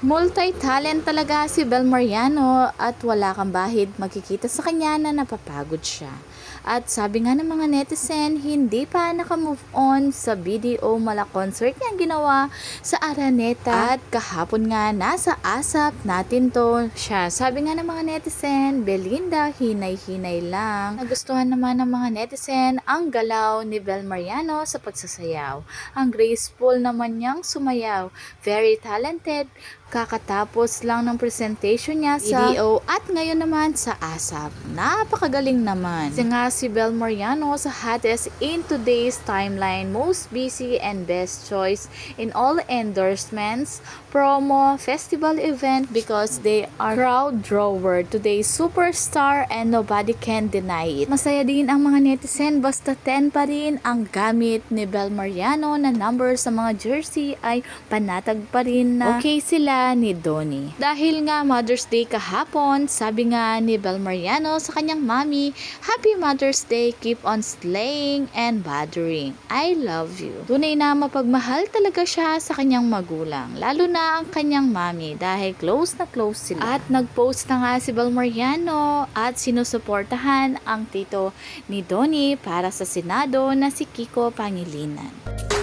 Multi-talent talaga si Bel Mariano at wala kang bahid makikita sa kanya na napapagod siya. At sabi nga ng mga netizen, hindi pa naka-move on sa video mala concert niyang ginawa sa Araneta. At kahapon nga nasa ASAP natin to siya. Sabi nga ng mga netizen, Belinda, hinay-hinay lang. Nagustuhan naman ng mga netizen ang galaw ni Bel Mariano sa pagsasayaw. Ang graceful naman niyang sumayaw. Very talented. Kakatapos lang ng presentation niya sa video at ngayon naman sa ASAP. Napakagaling naman. Kasi nga si Bel Mariano sa hottest in today's timeline, most busy and best choice in all endorsements, promo, festival event because they are crowd drawer, today's superstar and nobody can deny it. Masaya din ang mga netizen basta 10 pa rin ang gamit ni Bel Mariano na number sa mga jersey ay panatag pa rin na okay sila ni Donnie. Dahil nga Mother's Day kahapon, sabi nga ni Bel Mariano sa kanyang mami, Happy Mother's Day, keep on slaying and bothering. I love you. Tunay na mapagmahal talaga siya sa kanyang magulang, lalo na ang kanyang mami dahil close na close sila. At nag-post na nga si Bel Mariano at sinusuportahan ang tito ni Donnie para sa Senado na si Kiko Pangilinan.